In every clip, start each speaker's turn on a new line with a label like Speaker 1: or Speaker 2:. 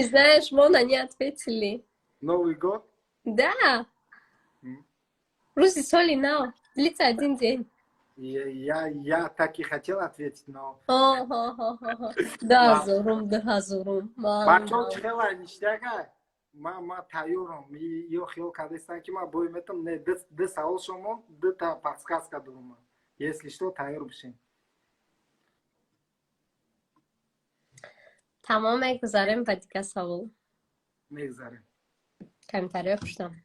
Speaker 1: знаешь, вон они ответили.
Speaker 2: Новый год?
Speaker 1: Да. Руси соли нау. Длится 1 день.
Speaker 2: Я так и хотел ответить, но...
Speaker 1: Да,
Speaker 2: Ладно.
Speaker 1: зурум, да, зурум.
Speaker 2: Бачо чхела ништяга. Ма тайёрам. Ё хиёл кардестан ки ма боиметам не д савол шумо, д та подсказка дурум. Если что, тайёр бишин.
Speaker 1: Тамом мегузарем ба дигар савол.
Speaker 2: Мегзарем.
Speaker 1: Камтари бипурсам.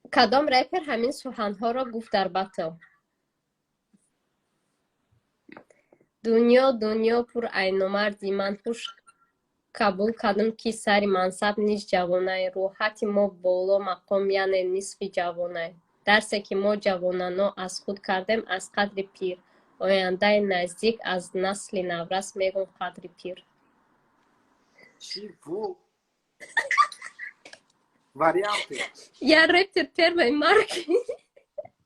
Speaker 1: Кадом рэпер ҳамин суханҳоро гуфт дар батл? Дунё, дунё пур айномарди ман хуш қабул кардам ки сари мансаб низ ҷавонай. Рӯҳати мо боло мақом яъне нисфи ҷавонай. Дарсе ки мо ҷавонано аз худ кардем аз қадри пир. Ояндаи наздик аз насли наврас мегӯм қадри пир.
Speaker 2: Чи бу? Варианты.
Speaker 1: Я рэпер первой марки.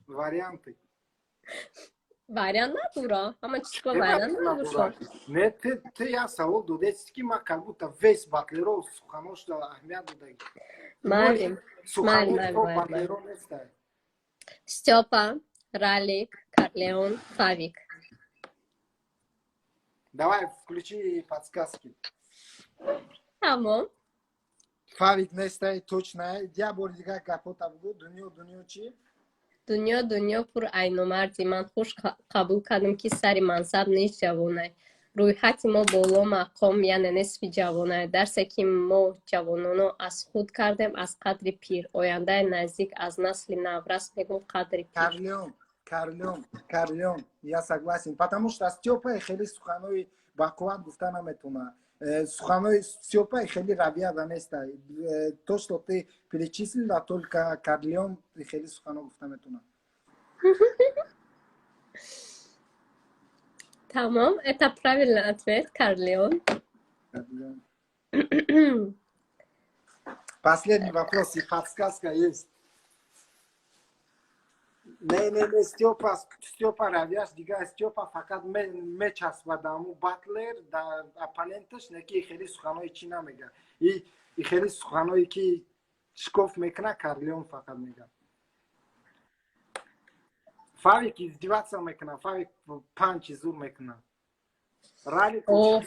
Speaker 2: Варианты.
Speaker 1: Вариант надура. Ама чико вариант надура.
Speaker 2: Не, ты я савол додеси ки ма как будто весь батлеро суханош дала аҳамият додаги.
Speaker 1: Малим.
Speaker 2: Суханош то батлеро нестай.
Speaker 1: Стёпа, Ралик, Карлеон, Фавик.
Speaker 2: Давай, включи подсказки.
Speaker 1: Тамом.
Speaker 2: Фавик нестай, точно. Я бор дигар гапота бугу. Дунё чи?
Speaker 1: Дунё, дунё пур айномарди ман хуш қабул кардам ки сари мансаб низ ҷавонай. Рӯйҳати мо боло мақом яъне нисфи ҷавонай. Дарсе ки мо ҷавононо аз худ кардем аз қадри пир. Ояндаи наздик аз насли наврас мегӯм қадри пир.
Speaker 2: Карлеон, я согласен. Потому что Стёпа хели суханои бақувват гуфта наметуна. Суханои Стёпа хели равияда неста. То, что ты перечислила, только Карлеон хели сухано гуфта метуна.
Speaker 1: Тамом, это правильный ответ, Карлеон.
Speaker 2: Последний вопрос и подсказка есть. Не, Стёпа равияш, дигар Стёпа фақат мечаспадаму батлер да оппоненташ, неки хели суханои чӣ намега. И хели суханои ки шикоф мекуна, Карлеон фақат мега. Фавик издеваться мекуна, Фавик панч зур мекуна.
Speaker 1: О,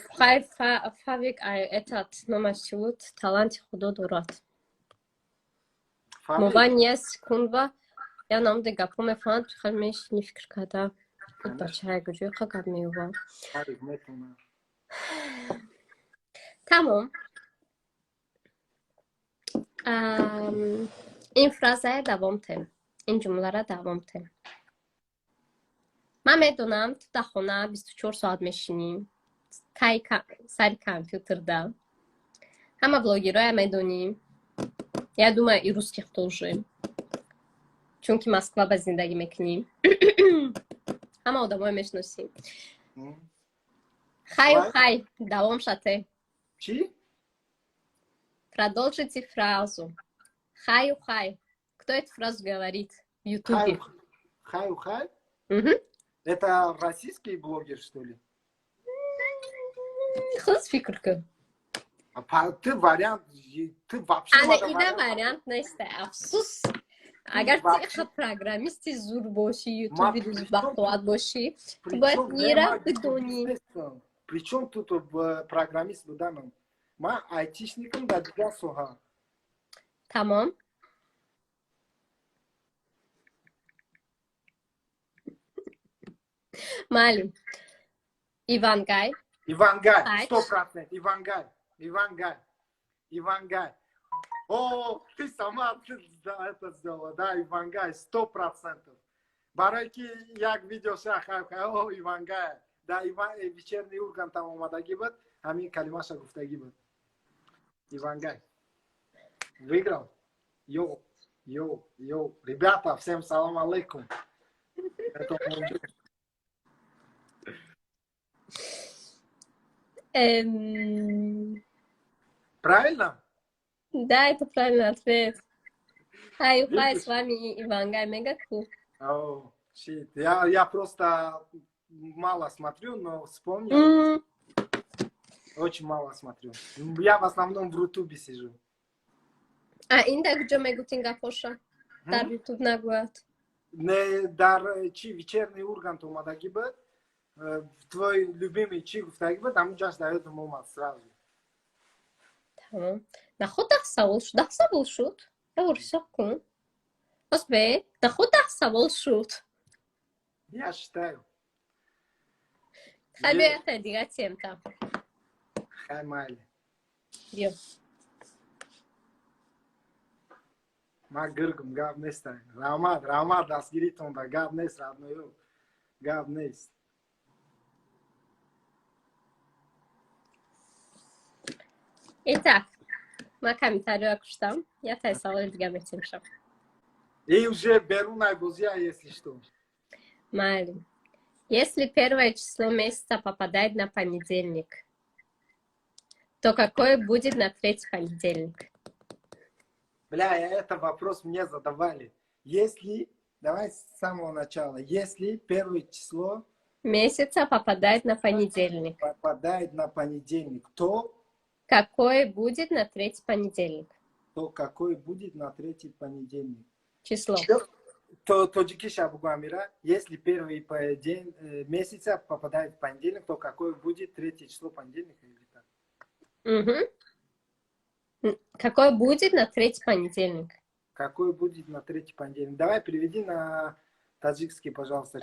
Speaker 1: Фавик, этот номер чего-то, талант худо дорад. Мова нест секундва. Я нам де гапо мефаҳмам, чӣ хел мешини фикр карда. Бачаи гуҷои қа гап меёбад. Тамом. ин фразаи давом тем. Ин ҷумларо давом тем. Ман медонам, ту дар хона 24 соат мешинӣ. Таи сари компютерда. Ҳама блогерҳоя медонӣ. Я думаю, и русских тоже. Чунки Москва ба зиндагӣ мекунем. Ҳама одаморо мешиносем. Хай, давом шате.
Speaker 2: Чи?
Speaker 1: Продолжите фразу. Хай. Кто эту фразу говорит в Ютубе?
Speaker 2: Хай.
Speaker 1: Угу.
Speaker 2: Это российский блогер, что ли?
Speaker 1: Худ фикр кун.
Speaker 2: Ты вариант, ты вообще...
Speaker 1: Ида вариант нест, афсус. Агар ти иқша программисти зур боши, ютуби бақувват боши, ту бояд ира бидонӣ.
Speaker 2: Причем тут программист буданам? Ман айтишникам дар дигар соҳа.
Speaker 1: Тамом. Маълум. Ивангай.
Speaker 2: 100%. Ивангай. О, ты сама это сделала, да, Ивангай, 100%. Барои ки як видео шахар, о, Ивангай. Да, вечерний Ургант там омадаги буд, ҳамин калимаша гуфтагӣ буд. Ивангай. Выиграл. Йоу. Ребята, всем салам алейкум. Это правильно?
Speaker 1: Да, это правильный ответ. Хай, с вами Ивангай Мегаку.
Speaker 2: О, щит. Я просто мало смотрю, но вспомнил. Очень мало смотрю. Я в основном в Рутубе сижу.
Speaker 1: Инда куҷо мегӯтин гапоша? Дар ютуб нагӯяд.
Speaker 2: Не, дар чи вечерний Ургант омадаги буд. Твой любимый чи гуфтаги буд, ҳамунҷаш дар ёдам омад сразу.
Speaker 1: Тамом. Нахуд 10 савол шуд. 10 савол шуд? Явор ҳисоб кун. Осбе, нахуд 10 савол шуд.
Speaker 2: Я считаю.
Speaker 1: Хай бия яктай дига тем там.
Speaker 2: Хай майли.
Speaker 1: Биё.
Speaker 2: Ман гиргам, гап нестам. Раҳмат дастгиритонда. Гап нест, родноё. Гап нест.
Speaker 1: Итак, ман ками тариёя куштам. Яктай саволи дига метинишам.
Speaker 2: И уже берунай бозия, если что.
Speaker 1: Майли. Если первое число месяца попадает на понедельник, то какое будет на третий понедельник?
Speaker 2: Бля, это вопрос мне задавали. Если, давай с самого начала. Если первое число
Speaker 1: Месяца попадает на понедельник,
Speaker 2: попадает на понедельник, то
Speaker 1: какое будет на третий понедельник?
Speaker 2: какой будет на третий понедельник?
Speaker 1: Число.
Speaker 2: То Джикиша Бугамира, если первый день месяца попадает в понедельник, то какое будет третье число понедельника или так?
Speaker 1: Угу. Какое будет на третий понедельник?
Speaker 2: Какой будет на третий понедельник? Давай переведи на таджикский, пожалуйста.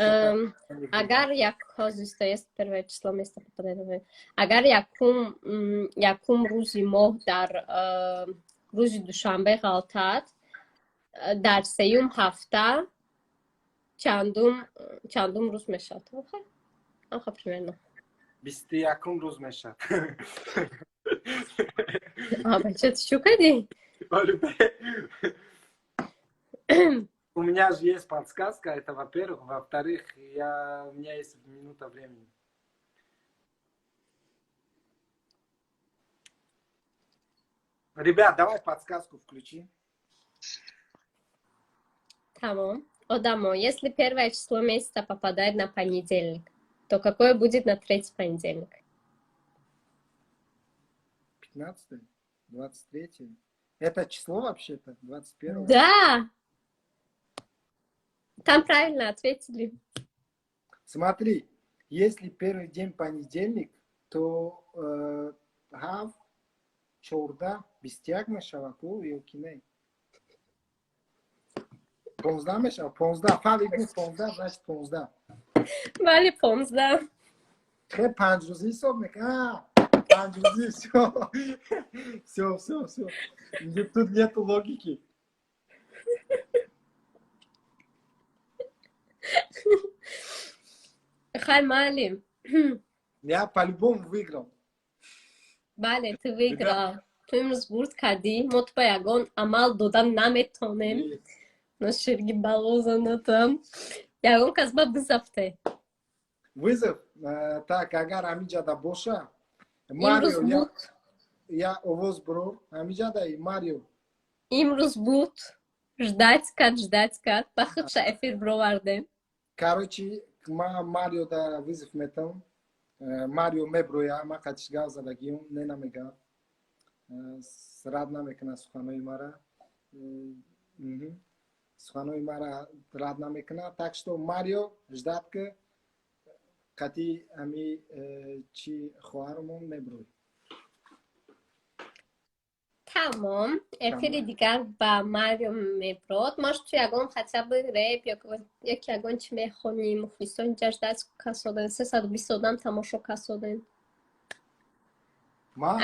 Speaker 1: Агар якхозисто есть первое число месяца попадает на понедельник. Агар якум рузи моҳ дар рӯзи душанбе ғалтад, дар сеюм ҳафта чандум рӯз мешавад? Анха примерно.
Speaker 2: 21 рӯз мешавад.
Speaker 1: Бача, ты что кади?
Speaker 2: У меня же есть подсказка, это во-первых. Во-вторых, у меня есть минута времени. Ребят, давай подсказку включи.
Speaker 1: Тамом. Одамо, если первое число месяца попадает на понедельник, то какое будет на третий понедельник?
Speaker 2: 15, 23. Это число вообще-то? 21?
Speaker 1: Да! Там правильно ответили.
Speaker 2: Смотри, если первый день понедельник, то гав, чорда, бистяк шаваку и окиней. Понзда мешал? Понзда. Фали гуф понзда, значит понзда.
Speaker 1: Вали понзда.
Speaker 2: Хе панҷрӯзӣ ҳисоб мекунад. Панҷрӯзӣ, всё. Тут нету логики.
Speaker 1: Хай Малим.
Speaker 2: Я по-любому выиграл.
Speaker 1: Бале, ты выиграл. Ту имрӯз бурд кардӣ. Мо то ба ягон амал додан наметонем. Ноширги балозанатам. Ягон кас ба бизафте.
Speaker 2: Вызов? Так, агар ҳамиҷада боша.
Speaker 1: Имрӯз буд.
Speaker 2: Я овоз бирор. Ҳамиҷада Марио.
Speaker 1: Имрӯз буд. Ждать кард. Ба худша эфир бировардем.
Speaker 2: Короче, ман Мариода вызов метавам. Марио меброя, ман қатиш гав задагиём, не намегав. Рад намекунад суханои мара. Суханои мара рад намекунад. Так что Марио ждат ки қати ами чи хоҳармон меброй.
Speaker 1: Тамом. Эфири дигар ба Марио меброд. Мош ту ягон хотя бы рэп як ягон чи мехонӣ. Мухлисони инҷа ждать касоден. 320 одам тамошо касоден.
Speaker 2: Ман?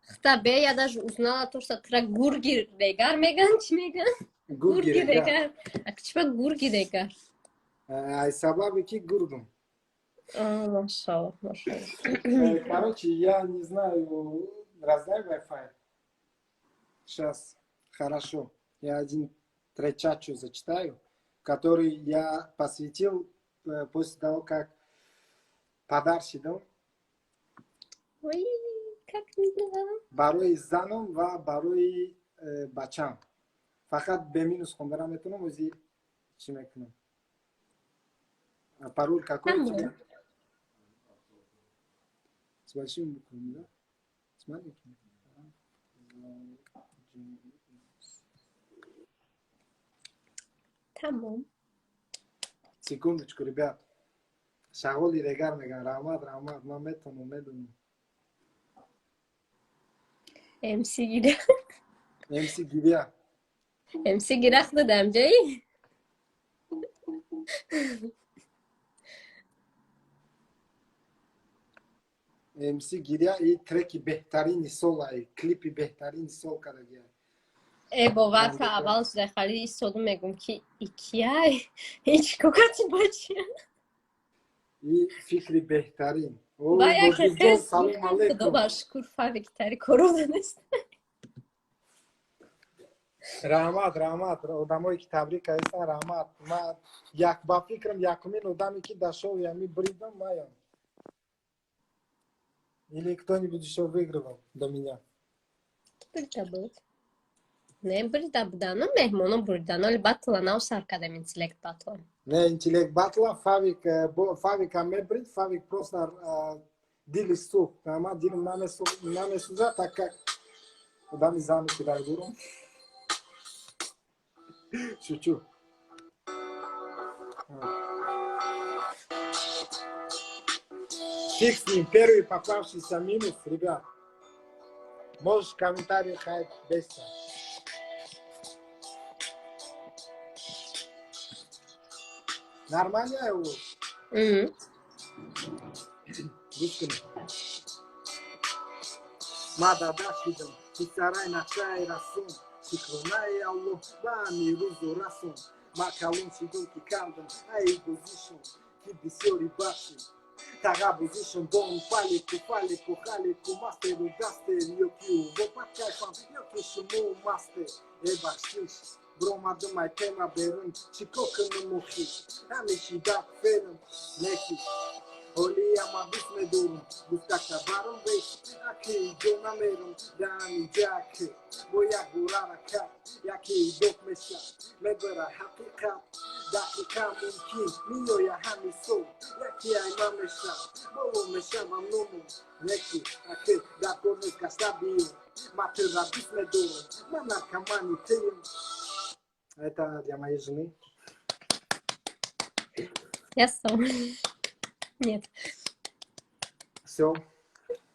Speaker 1: Хта бе я даже узнала то, что тра гурги регар меган, чи меган? Гурги регар. А чипа гурги регар?
Speaker 2: Ай сабаби ки гургум.
Speaker 1: Машаллах.
Speaker 2: Короче, я не знаю, раздай Wi-Fi. Сейчас, хорошо. Я один тречачу зачитаю, который я посвятил после того, как подарши дал.
Speaker 1: Ой, как мило.
Speaker 2: Барои занам ва барои бачам. Фақат беминус хондарам метунам, ози чи мекунам. Пароль какой у тебя? Başım bu konuda. Смотри.
Speaker 1: Tamam.
Speaker 2: Секундочку, ребят. Шаголи регар меган. Рамад. Ман медонам.
Speaker 1: MC gire.
Speaker 2: MC Giriya.
Speaker 1: MC giraklı demceyi.
Speaker 2: MC Giriya iyi treki behtari sol ay. Klipi behtari sol kara gel.
Speaker 1: باور که اول زخاری صدو میگم که iki ay hiç kokatı başı.
Speaker 2: İyi fikri behtarin. O
Speaker 1: Baya
Speaker 2: Nodizyon
Speaker 1: kese
Speaker 2: salam
Speaker 1: sıkıntı
Speaker 2: aleyküm.
Speaker 1: da şükür fabrikleri koruldunuz.
Speaker 2: Рамад. Одамои ки табрик ҳастан раҳмат. Ман ба фикрам якумин одаме ки дар шоу ями бридам маям. Или кто-нибудь еще выигрывал до меня.
Speaker 1: Burada bu. Ne burada bu no mehmonu burada no batla na us akademin select batla.
Speaker 2: Не, интелект батла, Фавик аме брид, Фавик просто дили сух. Ама дилим наме суза, так как одами зами ки дар дурум. Шучу. Фиг с ним, первый попавшийся минус, ребят. Можешь в комментариях хайп беситься. Нормально его? Русскими. Мададашидам, Тисарай Накшай Расун, Сикронай Алло, Бами Рузо Расун, Макалун Сидун Кикандам, Ай Позишн, Кибисори Баши, Тага Позишн, Дон Палику, Халику, Мастеру, Гастер, Йокиу, Вопаткайфам, Йокишиму, Мастер, Эбашиш. Бромаdım mai tema berun, Chikokını muhi, Hamishi dak felum, Neki, Olia mabis medurum, Bustakta barum beş, Aki jonamerum, Dani jaki, Boya gurara kat, Yaki dok mesha, Mebera hakikat, Dakika mumkin, Miyo ya hamiso, Yaki ayma mesha, Bolo mesha mamnumu, Neki, Aki, Dakomes kastabiyo, Matera bis medurum, Manakamani teyum, Это для моей жены.
Speaker 1: Я сам. Нет.
Speaker 2: Все.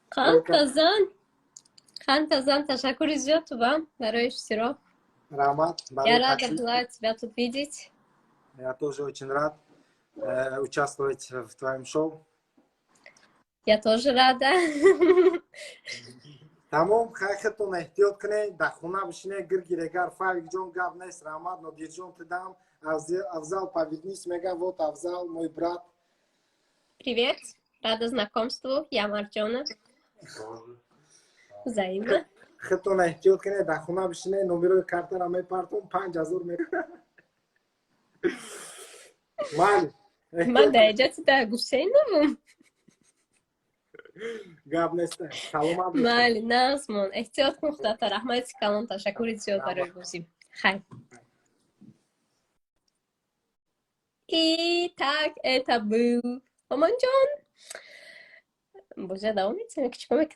Speaker 1: Хантазан, teşekkür ediyorum вам. Дарой всего.
Speaker 2: Рамат.
Speaker 1: Я рада была тебя тут видеть.
Speaker 2: Я тоже очень рад участвовать в твоем шоу.
Speaker 1: Я тоже рада.
Speaker 2: Тамом, хайхатон эҳтиёт кунед, дар хона бишинед, гиргирегар Фавик ҷон гап нест, Рамат, Нодирҷон тидам, Авзал Павиднис мега, вот Авзал, мой брат.
Speaker 1: Привет, рада знакомству, я Марджона. Взаимно.
Speaker 2: Хатон эҳтиёт кунед, дар хона бишинед, номерои картара мепартон, 5000 Майли.
Speaker 1: Ман даҷати да Гусейновум.
Speaker 2: Гап нест. Саломат.
Speaker 1: Майли, Назмон, эҳтиёт кун, худата раҳмати калон, ташаккури зиёд барои бозӣ. Хай. И так это был Омонҷон. Бозя давом етсем, кичкоме